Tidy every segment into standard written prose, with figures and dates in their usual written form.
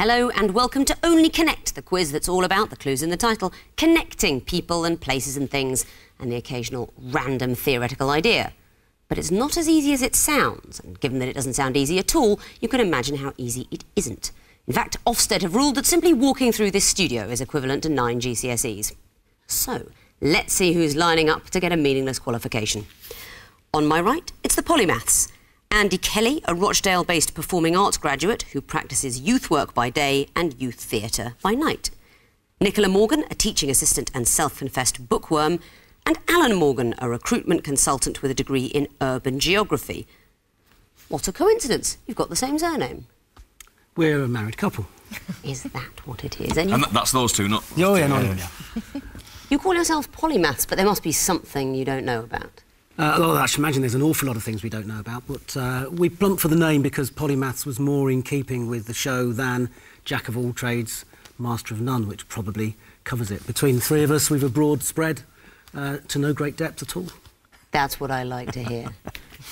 Hello and welcome to Only Connect, the quiz that's all about the clues in the title, connecting people and places and things, and the occasional random theoretical idea. But it's not as easy as it sounds, and given that it doesn't sound easy at all, you can imagine how easy it isn't. In fact, Ofsted have ruled that simply walking through this studio is equivalent to 9 GCSEs. So, let's see who's lining up to get a meaningless qualification. On my right, it's the polymaths. Andy Kelly, a Rochdale-based performing arts graduate who practices youth work by day and youth theatre by night. Nicola Morgan, a teaching assistant and self-confessed bookworm. And Alan Morgan, a recruitment consultant with a degree in urban geography. What a coincidence. You've got the same surname. We're a married couple. Is that what it is? And that's those two, not... Oh, yeah, no, yeah. You call yourself polymaths, but there must be something you don't know about. I should imagine there's an awful lot of things we don't know about, but we plumped for the name because polymaths was more in keeping with the show than Jack of all trades, master of none, which probably covers it. Between the three of us, we've a broad spread to no great depth at all. That's what I like to hear.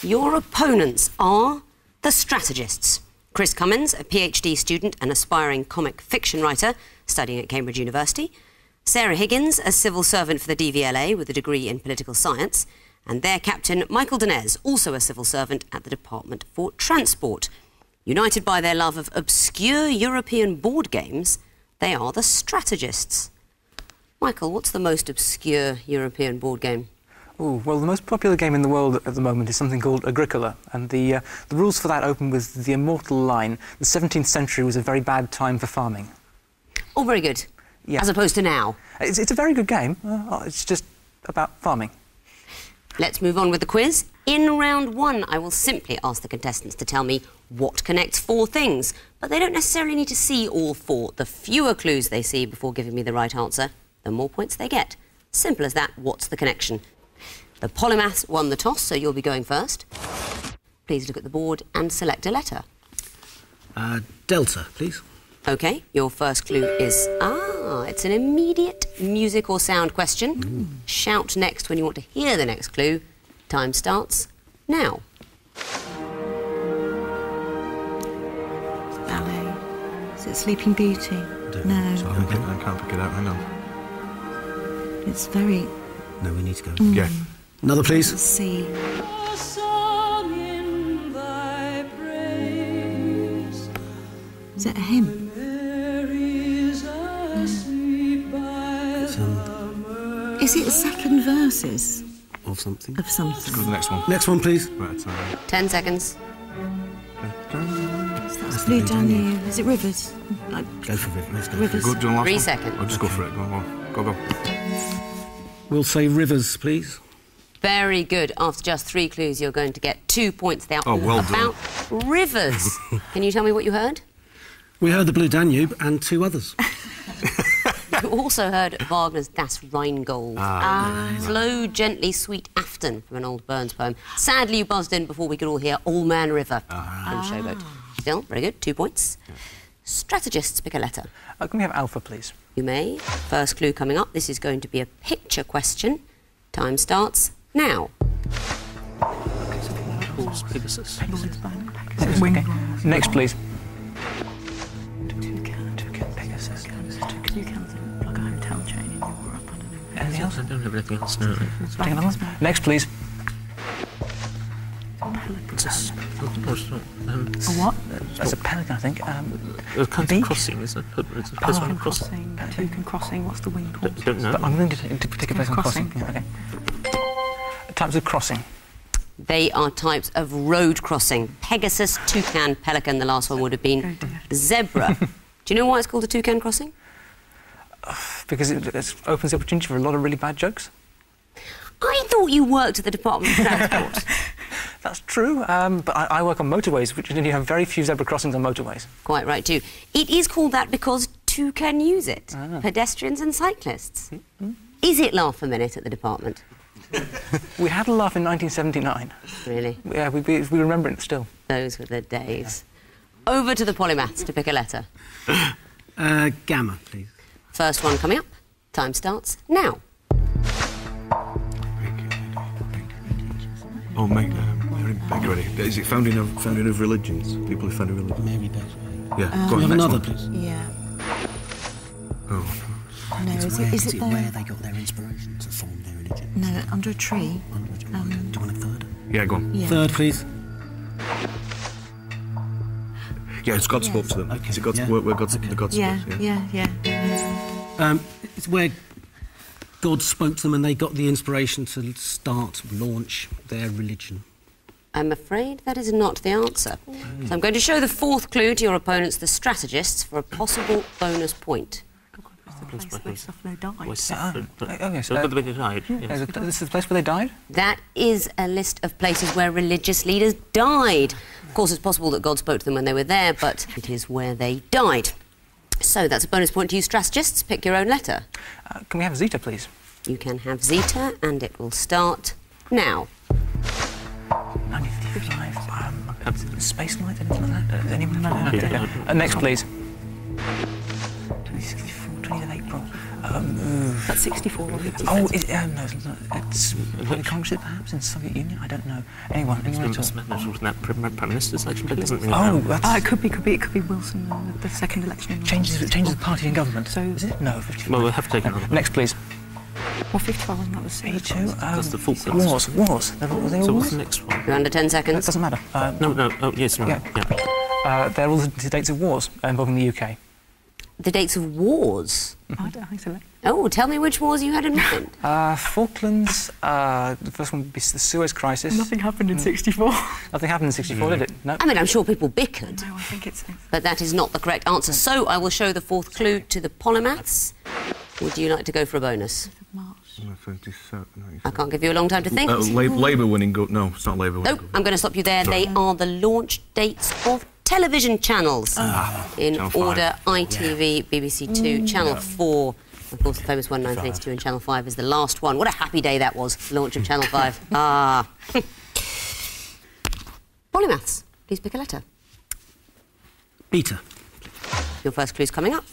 Your opponents are the strategists. Chris Cummins, a PhD student and aspiring comic fiction writer studying at Cambridge University. Sarah Higgins, a civil servant for the DVLA with a degree in political science. And their captain, Michael Denez, also a civil servant at the Department for Transport. United by their love of obscure European board games, they are the strategists. Michael, what's the most obscure European board game? Ooh, well, the most popular game in the world at the moment is something called Agricola, and the rules for that open with the immortal line, the 17th century was a very bad time for farming. Oh, very good. Yeah. As opposed to now. It's a very good game. It's just about farming. Let's move on with the quiz. In round one, I will simply ask the contestants to tell me what connects four things, but they don't necessarily need to see all four. The fewer clues they see before giving me the right answer, the more points they get. Simple as that. What's the connection? The polymaths won the toss, so you'll be going first. Please look at the board and select a letter. Delta, please. OK, your first clue is... it's an immediate music or sound question. Ooh. Shout next when you want to hear the next clue. Time starts now. Ballet. Is it Sleeping Beauty? No. So I can't pick it out, hang on. It's very... No, we need to go. Yeah. Another, please. Let's see. Is it a hymn? Is it second verses? Of something. Of something. Let's go to the next one. Next one, please. Right, 10 seconds. That's Blue Danube. Is it Rivers? Go for Rivers. Let's go. Rivers. Go, do you want 3 one? seconds. I'll just go for it. Go on. Go. We'll say Rivers, please. Very good. After just 3 clues, you're going to get 2 points. They are well all about rivers. Can you tell me what you heard? We heard the Blue Danube and 2 others. You also heard Wagner's Das Rheingold. Flow gently, sweet Afton from an old Burns poem. Sadly, you buzzed in before we could all hear Old Man River from Showboat. Still, very good. 2 points. Yeah. Strategists, pick a letter. Can we have Alpha, please? You may. First clue coming up. This is going to be a picture question. Time starts now. Pegasus. Next, please. Anything else? I don't have anything else, no. Take another one. Next, please. It's A what? That's a pelican, I think. a kind of crossing, isn't it? It's a place on crossing. Toucan crossing. What's the wing called? Don't know. But I'm going to take a place on crossing. Yeah, okay. Types of crossing. They are types of road crossing. Pegasus, toucan, pelican. The last one would have been zebra. Do you know why it's called a toucan crossing? Because it opens the opportunity for a lot of really bad jokes. I thought you worked at the Department of Transport. That's true, but I work on motorways, which you have very few zebra crossings on motorways. Quite right, too. It is called that because two can use it, pedestrians and cyclists. Is it laugh a minute at the department? We had a laugh in 1979. Really? Yeah, we remember it still. Those were the days. Over to the polymaths to pick a letter. Gamma, please. First one coming up. Time starts now. Oh, make ready. Is it founding of religions? People who found a religion. Mary Bethany. Yeah. Can Go we on, have next another, one. please? Yeah. Oh. No, is it where there? they got their inspiration to form their religion? No, under a tree. Do you want a third? Yeah, go on. Yeah. Third, please. Yeah, it's God Yes. spoke to them. Okay, Is it God's yeah. where God's the God Yeah, spoke? yeah. It's where God spoke to them and they got the inspiration to launch their religion. I'm afraid that is not the answer. So I'm going to show the fourth clue to your opponents, the strategists, for a possible bonus point. Place where Suffalo died. Well, Saffron, but okay, so the bit they died. Yes. This is the place where they died? That is a list of places where religious leaders died. Of course, it's possible that God spoke to them when they were there, but it is where they died. So that's a bonus point to you strategists. Pick your own letter. Can we have Zeta, please? You can have Zeta, and it will start now. 1955. Space Night, anything like that? Anyone know? No. Okay, yeah. Next, please. 2064, 20th of April. That's 64. No, it's the Congress, perhaps, in the Soviet Union? I don't know. Anyone at all? That Prime Minister's election, but it doesn't ring a Oh, bell. that's... It could be Wilson, the second election. Changes the party and government. So- is it? No, 55. Well, we'll have to take another. Next, please. Well, 55 wasn't that the same? 82. That's the Falklands. Wars. Were they all So wars? what's the next one? You're under 10 That seconds. doesn't matter. No. Oh, yes, right. Yeah. They're all the dates of wars involving the UK. The dates of wars. I don't think so. Oh, tell me which wars you had in mind. Falklands, the first one would be the Suez Crisis. Nothing happened in 64. Nothing happened in 64, did it? No. I mean, I'm sure people bickered, No, I think it's... but that is not the correct answer. So I will show the fourth clue to the polymaths. Would you like to go for a bonus? March. I can't give you a long time to think. Labour winning. No, it's not Labour winning. No, I'm going to stop you there. They are the launch dates of television channels. In Channel 5. order, ITV, BBC Two, Channel 4. Of course, the famous one, 1982, and Channel 5 is the last one. What a happy day that was, the launch of Channel 5. Ah. Polymaths, please pick a letter. Beta. Your first clue's coming up.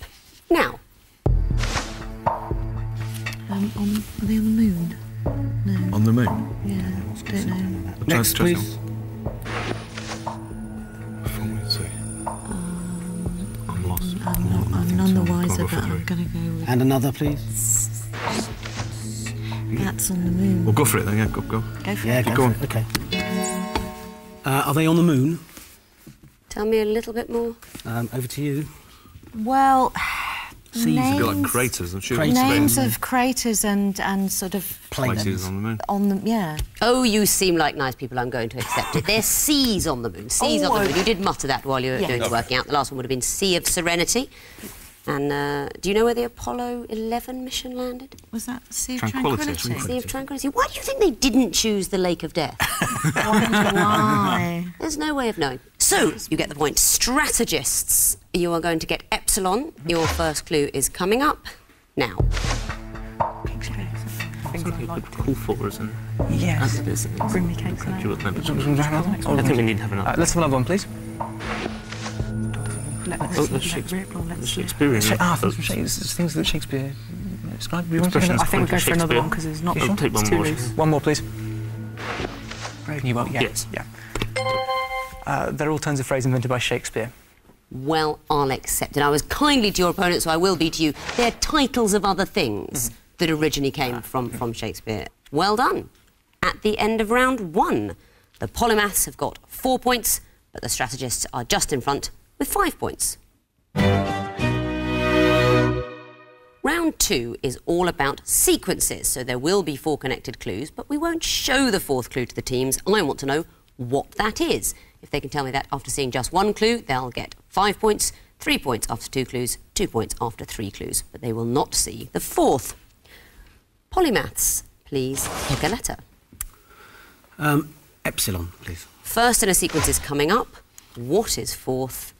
Now. Are they on the moon? No. On the moon. Yeah, don't know. Next, please. I'm lost. I'm none the wiser, Can't go but for I'm three. going to go with... And another, please. That's on the moon. Well, go for it then. Yeah, go. Go for Yeah, it. go going. for it. Okay. Are they on the moon? Tell me a little bit more. Over to you. Well, Seas. names, They're like craters. I'm sure. Craters. names of craters and sort of Places on the moon. on the... Yeah. Oh, you seem like nice people. I'm going to accept it. There's seas on the moon. Seas on the moon. You did mutter that while you were Yeah. doing the working out. The last one would have been Sea of Serenity. And do you know where the Apollo 11 mission landed? Was that the Sea of Tranquility. Tranquility? Sea of Tranquility. Why do you think they didn't choose the Lake of Death? Why? There's no way of knowing. So, you get the point. Strategists. You are going to get Epsilon. Your first clue is coming up now. Something you could call for as an Yes. answer, isn't it? Bring me cakes and You remember. Should we have another one? I think we need to have another. Let's have another one, please. Oh, the Shakespearean. Things that Shakespeare described. Expressions. I think we go for Shakespeare. another one because it's not I'll take one it's too more. loose. One more, please. You won't, yeah. Yes. Yeah. They're all turns of phrase invented by Shakespeare. Well, I'll accept it. I was kindly to your opponent, so I will be to you. They're titles of other things that originally came from Shakespeare. Well done. At the end of round one, the polymaths have got 4 points, but the strategists are just in front with 5 points. Round two is all about sequences, so there will be 4 connected clues, but we won't show the fourth clue to the teams. I want to know what that is. If they can tell me that after seeing just 1 clue, they'll get 5 points, 3 points after 2 clues, 2 points after 3 clues, but they will not see the fourth. Polymaths, please pick a letter. Epsilon, please. First in a sequence is coming up. What is fourth?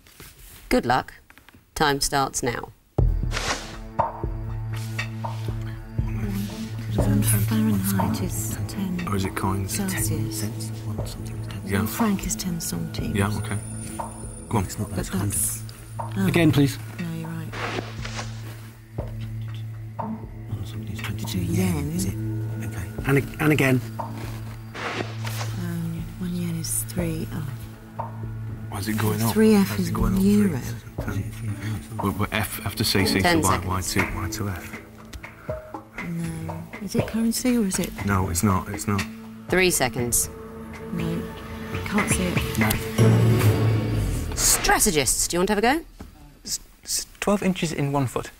Good luck. Time starts now. Fahrenheit is 10 Or is it coins? Celsius. Cents. One something. Yeah. Franc is 10 centimes. Yeah. Okay. Go on. It's not But those 100. that's... Again, please. No, you're right. One something is 22 yen. yen, is it? Okay. And again. 1 yen is 3. Oh. Why is it going up? 3F Why is is it going up? euro. But F after CC, 10 so why seconds. to F? No. Is it currency or is it? No, it's not. It's not. 3 seconds. No. Can't see it. Strategists, do you want to have a go? It's 12 inches in 1 foot.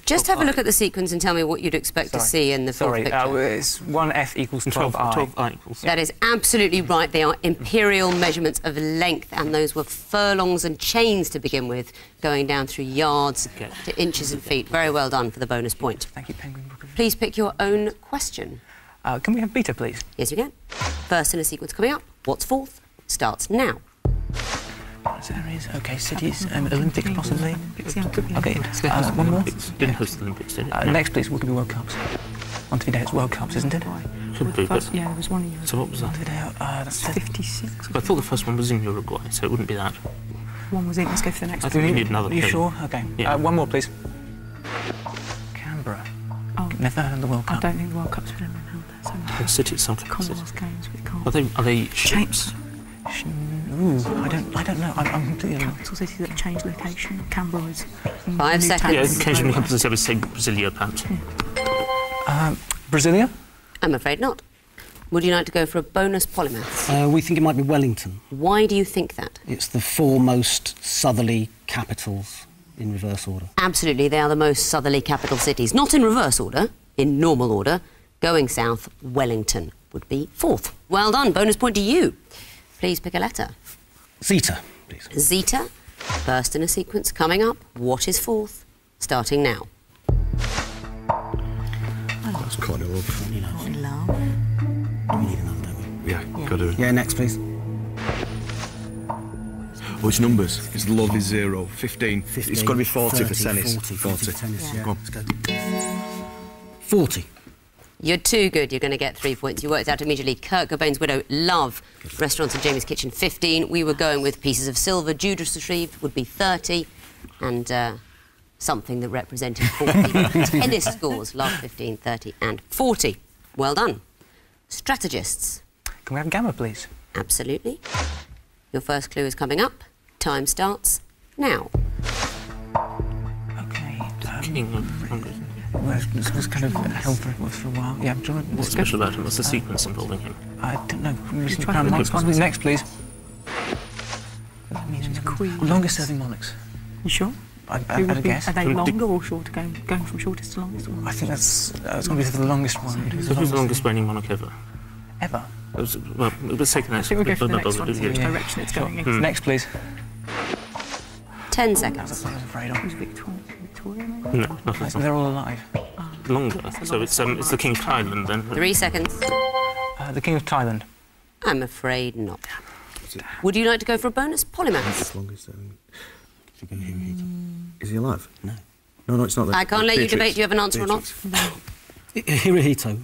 Just have a look at the sequence and tell me what you'd expect to see in the fourth picture. It's 1F equals 12I. 12 equals. That is absolutely right. They are imperial measurements of length, and those were furlongs and chains to begin with, going down through yards to inches and feet. Very well done for the bonus point. Thank you, Penguin Book. Please pick your own question. Can we have beta, please? Yes, you can. First in a sequence coming up. What's fourth? Starts now. Areas, okay, cities, Olympics possibly. Okay, They host the one more. Olympics. Didn't host the Olympics, did it? No. Next, please, what could be World Cups? Montevideo, it's World Cups, isn't it? Should be, but... Yeah, there was one in Uruguay. So what was that? Montevideo, that's 56. I thought the first one was in Uruguay, so it wouldn't be that. One was in. Let's go for the next I one. think we need another Are you clue. sure? Okay. Yeah. One more, please. Canberra. Oh, Never heard of the World I Cup. don't think the World Cup's been held there. So The city itself. Commonwealth Games, we can't. Are they ships? Ooh, I don't know. I'm completely... Capital cities that have changed location. Canberra is... 5 seconds. Yeah, occasionally happens to say Brasilia, perhaps. Brasilia? I'm afraid not. Would you like to go for a bonus polymath? We think it might be Wellington. Why do you think that? It's the foremost southerly capitals in reverse order. Absolutely, they are the most southerly capital cities. Not in reverse order, in normal order. Going south, Wellington would be fourth. Well done, bonus point to you. Please pick a letter. Zeta, please. Zeta, first in a sequence coming up. What is fourth? Starting now. That's Courtney Love. In love. We need another, don't we? Yeah, got to. Yeah, next, please. Oh, it's numbers. It's love is 0. 15. 15, It's got to be 40 30, for tennis. 40 for tennis, yeah. Go on. Let's go. 40. You're too good. You're going to get 3 points. You worked out immediately. Kurt Cobain's widow, Love. Restaurants in Jamie's Kitchen, 15. We were going with pieces of silver. Judas retrieved would be 30. And something that represented 40. Tennis scores, Love 15, 30 and 40. Well done. Strategists. Can we have Gamma, please? Absolutely. Your first clue is coming up. Time starts now. Okay. King of Hungary. Well, this was kind of held for a while. Yeah, do you want to... What's special about him? What's the sequence involving him? I don't know. try for the next one. Next, please. Queen. Longest serving monarchs. You sure? I'd Who would be- guess. Are they longer or shorter? Going from shortest to longest? Or? I think that's going to be the longest one. So who's the longest reigning monarch ever? Ever? Well, it was taken I as... think we'll go for the next one, Yeah. see which direction it's going in. Next, please. 10 That's seconds. what I was afraid of. Who's Victoria, maybe? No, nothing. They're all alive. Longer. So it's the King of Thailand then. 3 seconds. The King of Thailand. I'm afraid not. Would you like to go for a bonus polymath? Longest Is he alive? No. No, it's not. I can't let you debate. Do you have an answer or not? Hirohito.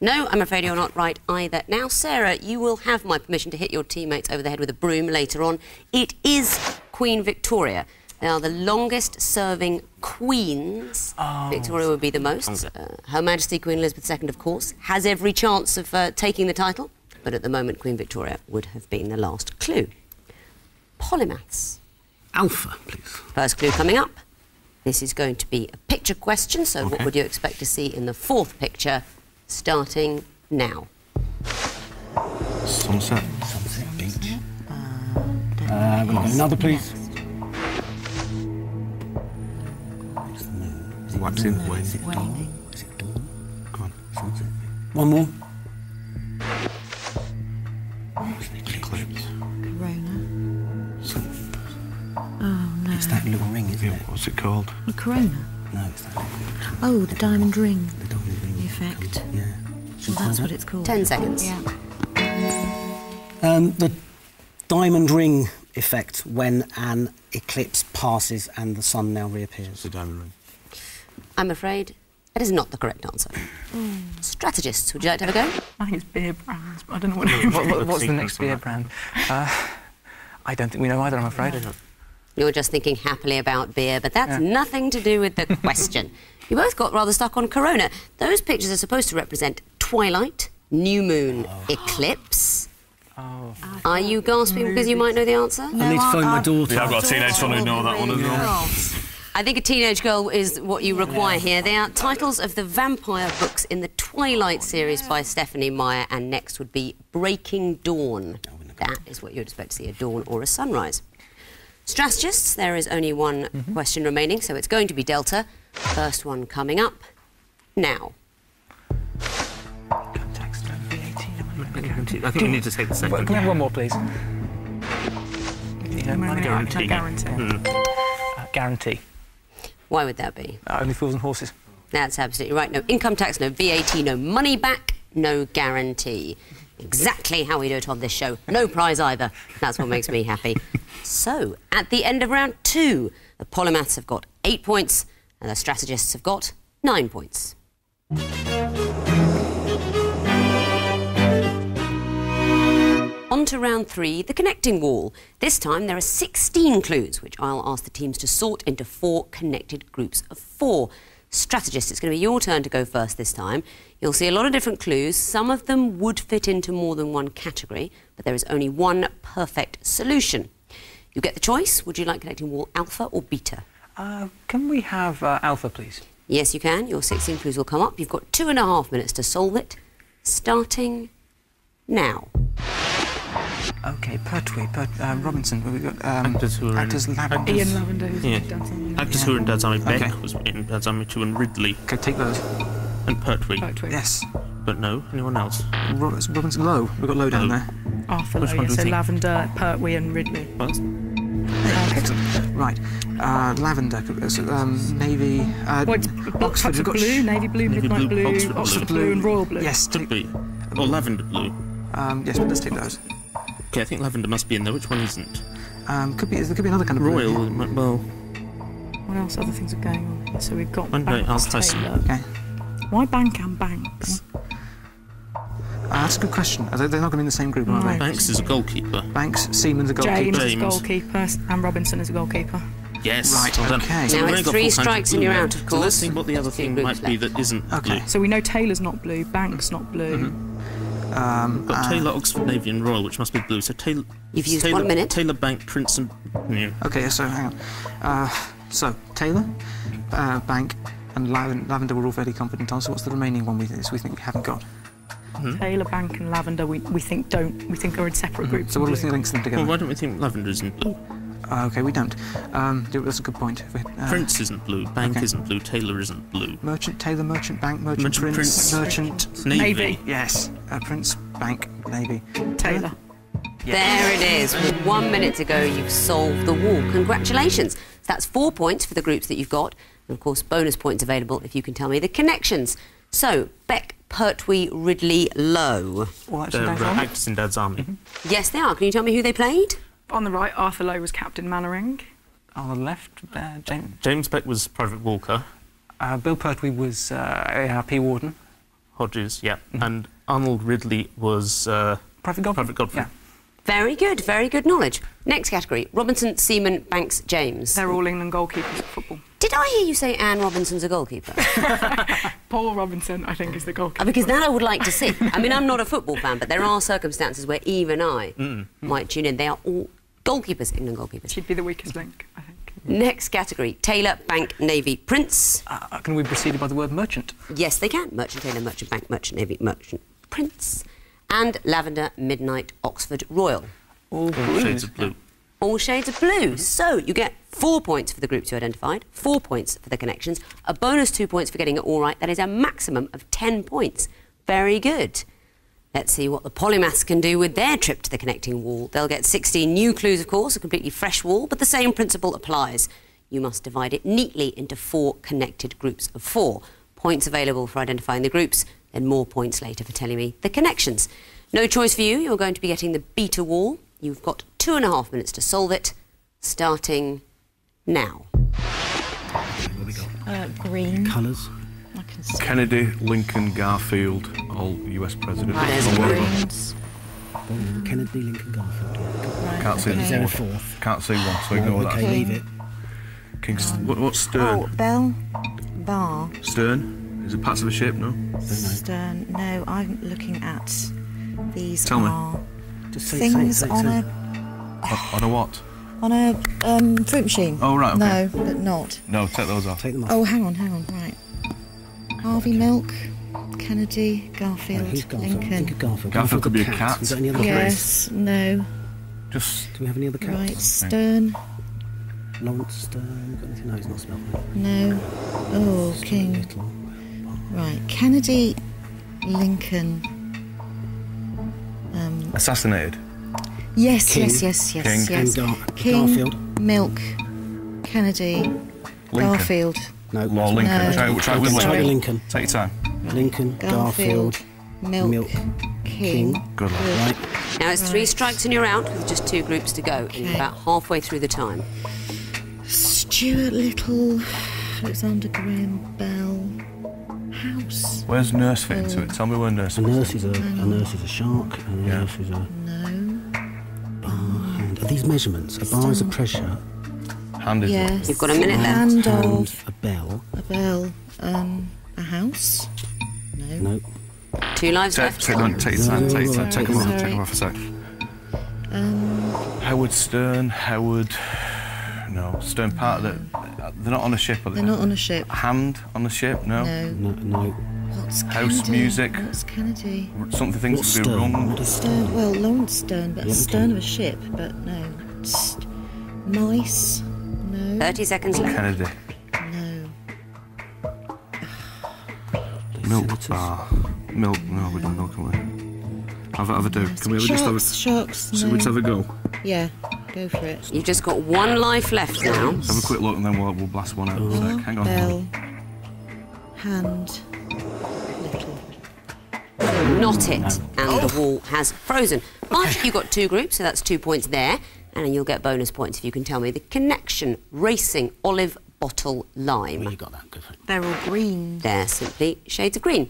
No, I'm afraid you're not right either. Now, Sarah, you will have my permission to hit your teammates over the head with a broom later on. It is Queen Victoria. They are the longest-serving queens. Victoria would be the most. Her Majesty Queen Elizabeth II, of course, has every chance of taking the title. But at the moment, Queen Victoria would have been the last clue. Polymaths. Alpha, please. First clue coming up. This is going to be a picture question, so what would you expect to see in the fourth picture, starting now? Sunset. Sunset Beach. We'll go another, please. Waxing. Waning. Is it dawn? Is it dawn? Go on. Sunset. One more. Eclipse. Corona. It's that little ring, isn't it? What's it called? A corona. No, it's that little ring. Oh, the diamond ring. The diamond ring. The effect. Yeah. Well, that's what it's called. 10 seconds. Yeah. The diamond ring effect when an eclipse passes and the sun now reappears. It's a diamond ring. I'm afraid that is not the correct answer. Strategists, would you like to have a go? I think it's beer brands, but I don't know what it is. What's the next beer brand? I don't think we know either, I'm afraid. You're just thinking happily about beer, but that's nothing to do with the question. You both got rather stuck on Corona. Those pictures are supposed to represent twilight, new moon, eclipse. Are you gasping because you might know the answer? I need to phone my daughter. Yeah, I've got a teenage son who know that one as well. I think a teenage girl is what you require here. They are titles of the vampire books in the Twilight series by Stephanie Meyer, and next would be Breaking Dawn. That is what you'd expect to see, a dawn or a sunrise. Strategists, there is only one question remaining, so it's going to be Delta. First one coming up now. I think we need to take the second. Can we have one more, please? Guarantee. Guarantee. Why would that be? Only fools and horses. That's absolutely right. No income tax, no VAT, no money back, no guarantee. Exactly how we do it on this show. No prize either. That's what makes me happy. So, at the end of round 2, the polymaths have got 8 points and the strategists have got 9 points. On to round 3, the connecting wall. This time there are 16 clues, which I'll ask the teams to sort into 4 connected groups of 4. Strategists, it's going to be your turn to go first this time. You'll see a lot of different clues. Some of them would fit into more than one category, but there is only one perfect solution. You get the choice. Would you like connecting wall alpha or beta? Can we have alpha, please? Yes, you can. Your 16 clues will come up. You've got 2.5 minutes to solve it, starting now. OK, Pertwee, Robinson. We've got Actors who are actors in... Lavender. Ian Lavender, who's Yeah. in Dad's Army. Actors who are in Dad's Army. Beck Okay. was in Dad's Army 2 and Ridley OK, take those. and Pertwee. Pertwee. Yes. But no, anyone else? Robinson Lowe. We've got Lowe down Lowe. there. Arthur Which Lowe, one do yeah, you so think? Lavender, Pertwee and Ridley. Well, Excellent. Right. Lavender. Navy. Oxford we've got blue, navy blue, Navy midnight blue, blue, Oxford Oxford blue. blue and royal blue. Yes. could be. Or lavender blue. Yes, but let's take those. Okay, I think lavender must be in there. Which one isn't? Could be. There could be another kind of blue. Royal. Well, What else? Other things are going on here. So we've got One day, Banks, I'll test them. Taylor. Okay. Why Bank and Banks? That's a good question. They're not going to be in the same group, are they? Right. Banks is a goalkeeper. Banks, Seaman's a goalkeeper. James is James. goalkeeper and Robinson is a goalkeeper. Yes. Right, well done. okay. So Now we've it's only got 3 4 kinds strikes of and blue you're now. out, of So course. let's see what the other Two thing groups might be left. that isn't Okay. blue. So we know Taylor's not blue, Banks not blue. We've got Taylor, Oxford, Navy and Royal, which must be blue. So Taylor... You've used Taylor, 1 minute. Taylor, Bank, Prince and... Yeah. Okay, so hang on. So Taylor, Bank, and Lavender we're all fairly confident on. So what's the remaining one we think we haven't got? Taylor, Bank and Lavender we think are in separate groups. So what do we blue. think links them together? Well, why don't we think lavender isn't blue? Okay, we don't. That's a good point. Prince isn't blue, Bank okay. isn't blue, Taylor isn't blue. Merchant, Taylor, Merchant, Bank, Merchant, Merchant, Prince, Prince. Merchant, Navy. Navy. yes, Prince, Bank, Navy. Taylor. There it is. With 1 minute to go, you've solved the wall. Congratulations. That's 4 points for the groups that you've got. And, of course, bonus points available if you can tell me the connections. So, Beck, Pertwee, Ridley, Lowe. All actually They're down for me? actors in Dad's Army. Yes, they are. Can you tell me who they played? On the right, Arthur Lowe was Captain Mannering. On the left, James. James Beck was Private Walker. Bill Pertwee was ARP Warden. Hodges, yeah. And Arnold Ridley was Private Godfrey. Private Godfrey. Yeah. Very good knowledge. Next category, Robinson, Seaman, Banks, James. They're all England goalkeepers at football. Did I hear you say Anne Robinson's a goalkeeper? Paul Robinson, I think, is the goalkeeper. Because that I would like to see. I mean, I'm not a football fan, but there are circumstances where even I might tune in. They are all goalkeepers, England goalkeepers. She'd be the weakest link, I think. Next category, Taylor, Bank, Navy, Prince. Can we proceed by the word merchant? Yes, they can. Merchant Taylor, Merchant Bank, Merchant Navy, Merchant Prince. And Lavender, Midnight, Oxford, Royal. All Shades of blue. All shades of blue. So you get 4 points for the groups you identified, 4 points for the connections, a bonus 2 points for getting it all right. That is a maximum of 10 points. Very good. Let's see what the polymaths can do with their trip to the connecting wall. They'll get 16 new clues, of course, a completely fresh wall, but the same principle applies. You must divide it neatly into 4 connected groups of 4. Points available for identifying the groups, then more points later for telling me the connections. No choice for you. You're going to be getting the beta wall. You've got 2.5 minutes to solve it, starting now. What we got? Green. Colours. I can see. Kennedy, Lincoln, Garfield, all US presidents. There's Or whatever. Greens. Kennedy, Lincoln, Garfield. Right, Can't see okay. Is there a fourth? Can't see one, so ignore Okay, that. leave it. King's, what's Stern? Oh, Bell, Bar, Stern? Is it parts of a shape? No. Stern. No, I'm looking at these Tell me. are Just say things say. on a On a what? fruit machine. Oh, right, okay. No, but not. No, take those off. Take them off. Oh, hang on, right. Harvey Milk, Kennedy, Garfield, Who's Garfield? Lincoln. Think of Garfield. Garfield could the be a cat. Is there any other Yes, no. Just Do we have any other cats? Right, Stern, Lawrence Stern. Got anything? No, he's not spelled right. no. Oh, King. Little. Right, Kennedy, Lincoln. assassinated. Yes, King. yes. King. Yes. And King, Garfield. Milk, Kennedy, Lincoln. Garfield. No. Law Lincoln. No. Try with Try Lincoln. Lincoln. Take your time. Lincoln. Garfield, Garfield. Milk, King. Good luck. Right. Now it's 3 strikes and you're out with just 2 groups to go. And you're Okay. about halfway through the time. Stuart Little, Alexander Graham Bell, House. Where's nurse fit into it? Tell me where nurse A fits. nurse is a shark. A nurse is a No. bar hand. Are these measurements? A bar is a pressure. Hand is Yes. You've got a minute left. Hand Hand, of a bell. a bell. A house. No. No. 2 lives Take, left. take your time. Take them off. Take them Sorry. off a sec. Howard Stern. Howard. No. Stern part of the. They're not on a ship, are they? They're not on a ship. Hand on the ship? No. No. No. What's House Kennedy? music. What's Kennedy? Something things What's would be Stern? wrong. What is Stern. Well, Lawrence Stern, but Yeah, stern okay. of a ship. But no. Mice. No. 30 seconds left. Kennedy. No. Milk bar. Milk. No, we don't milk, can we? Have a do. Can we ever just have a... Sharks. Should No. we just have a go? Yeah. Go for it. You've just got 1 life left now. Let's have a quick look and then we'll blast one out. in a sec. Hang on. Bell. Hand. Little. Not it. And the wall has frozen. But you've got 2 groups, so that's 2 points there. And you'll get bonus points if you can tell me the connection. Racing, olive, bottle, lime. Well, you got that. Good for it. They're all green. They're simply shades of green.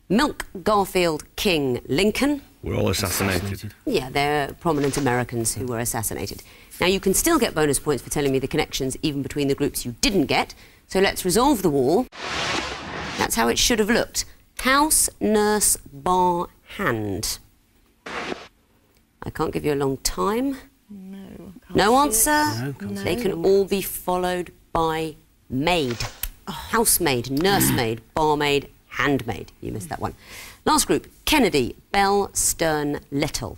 Milk, Garfield, King, Lincoln. We're all assassinated. Yeah, they're prominent Americans who were assassinated. Now, you can still get bonus points for telling me the connections even between the groups you didn't get. So let's resolve the wall. That's how it should have looked. House, nurse, bar, hand. I can't give you a long time. No answer? No, can't see They can all be followed by maid. Housemaid, nursemaid, barmaid, handmaid. You missed that one. Last group, Kennedy, Bell, Stern, Little.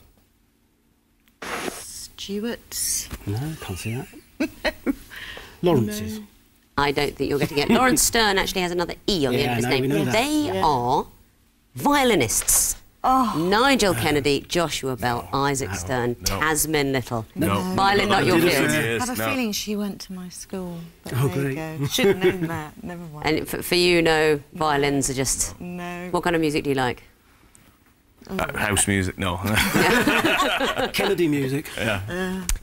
Stuarts. No, can't see that. Lawrence's. I don't think you're getting it. Lawrence Stern actually has another E on the end of his no, name. we know that. They are violinists. Nigel Kennedy, Joshua Bell, Isaac Stern, Tasman Little. No. Violin, not your Did it for field. years. I have a No. feeling she went to my school. But Oh, there great. you go. Should have known that. Never mind. And for you, no, violins are just... No. What kind of music do you like? House music, no. Kennedy music.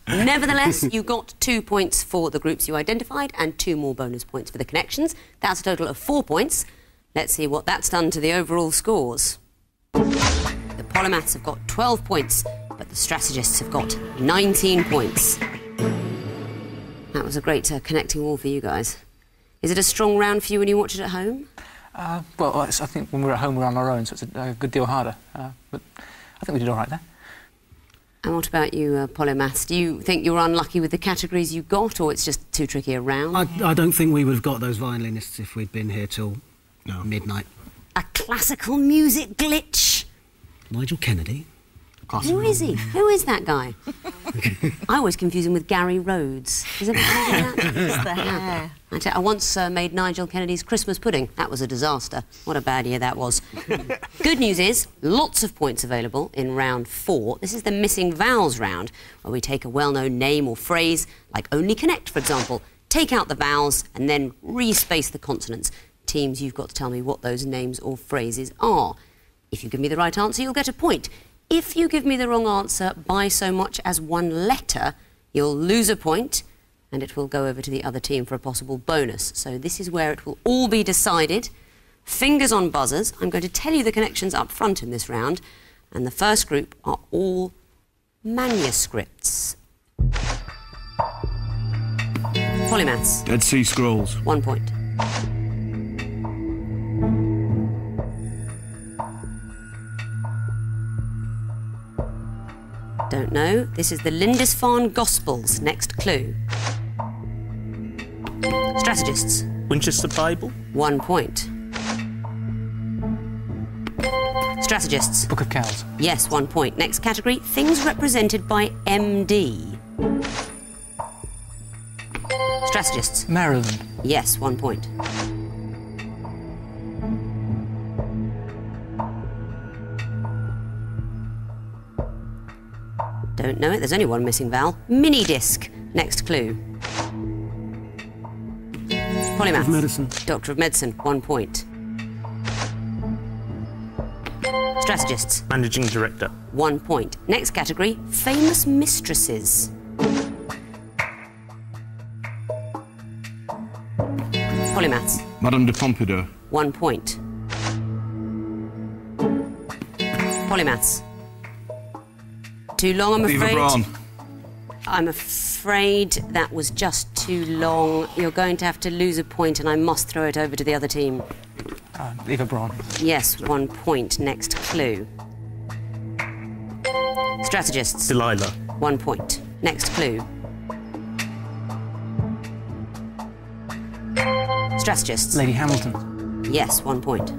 Nevertheless, you got 2 points for the groups you identified and 2 more bonus points for the connections. That's a total of 4 points. Let's see what that's done to the overall scores. The polymaths have got 12 points, but the strategists have got 19 points. That was a great connecting wall for you guys. Is it a strong round for you when you watch it at home? Well, I think when we're at home, we're on our own, so it's a good deal harder. But I think we did all right there. And what about you, polymaths? Do you think you were unlucky with the categories you got, or it's just too tricky a round? I don't think we would have got those violinists if we'd been here till midnight. A classical music glitch? Nigel Kennedy. Who is he? Who is that guy? I always confuse him with Gary Rhodes. Is it that? It's the hair. I once made Nigel Kennedy's Christmas pudding. That was a disaster. What a bad year that was. Good news is, lots of points available in round 4. This is the missing vowels round, where we take a well-known name or phrase, like Only Connect, for example, take out the vowels and then re-space the consonants. Teams, you've got to tell me what those names or phrases are. If you give me the right answer, you'll get a point. If you give me the wrong answer by so much as 1 letter, you'll lose a point, and it will go over to the other team for a possible bonus. So this is where it will all be decided. Fingers on buzzers. I'm going to tell you the connections up front in this round, and the first group are all manuscripts. Polymaths, Dead Sea Scrolls. 1 point. Don't know. This is the Lindisfarne Gospels. Next clue. Strategists. Winchester Bible? 1 point. Strategists. Book of Cows. Yes, 1 point. Next category, things represented by MD. Strategists. Maryland. Yes, 1 point. Don't know it. There's only one missing vowel. Mini disc. Next clue. Polymath. Of medicine. Doctor of Medicine. 1 point. Strategists. Managing Director. 1 point. Next category, famous mistresses. Polymaths. Madame de Pompadour. 1 point. Polymaths. Too long, I'm Eva afraid. Braun. I'm afraid that was just too long. You're going to have to lose a point, and I must throw it over to the other team. Eva Braun. Yes, 1 point. Next clue. Strategists. Delilah. 1 point. Next clue. Strategists. Lady Hamilton. Yes, 1 point.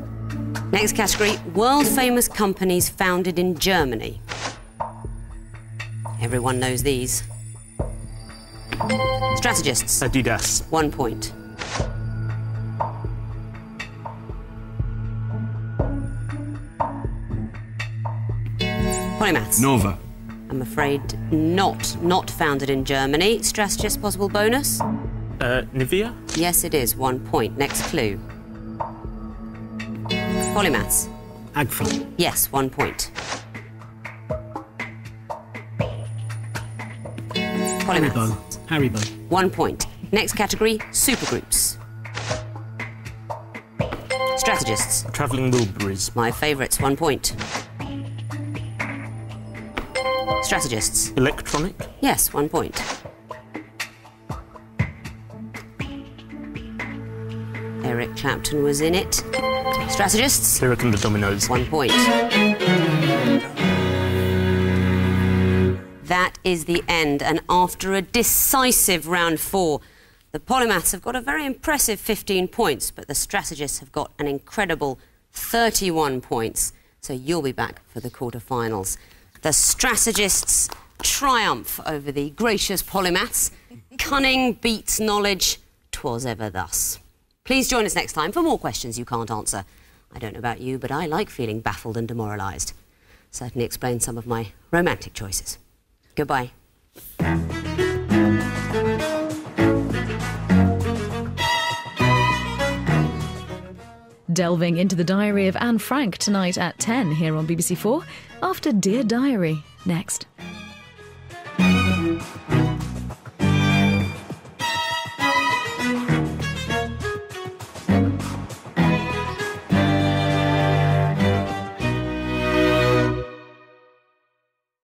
Next category, world-famous companies founded in Germany. Everyone knows these. Strategists. Adidas. 1 point. Polymaths. Nova. I'm afraid not founded in Germany. Strategist, possible bonus? Nivea? Yes, it is. 1 point. Next clue. Polymaths. Agfa. Yes, 1 point. Polymaths. Haribo. 1 point. Next category, supergroups. Strategists. Travelling Wilburys. My favourites, 1 point. Strategists. Electronic? Yes, 1 point. Eric Clapton was in it. Strategists. Lyric and the Dominoes. 1 point. That is the end, and after a decisive round 4, the Polymaths have got a very impressive 15 points, but the Strategists have got an incredible 31 points. So you'll be back for the quarter-finals. The Strategists triumph over the gracious Polymaths. Cunning beats knowledge, 'twas ever thus. Please join us next time for more questions you can't answer. I don't know about you, but I like feeling baffled and demoralised. Certainly explains some of my romantic choices. Goodbye. Delving into the diary of Anne Frank tonight at 10 here on BBC4 after Dear Diary. Next.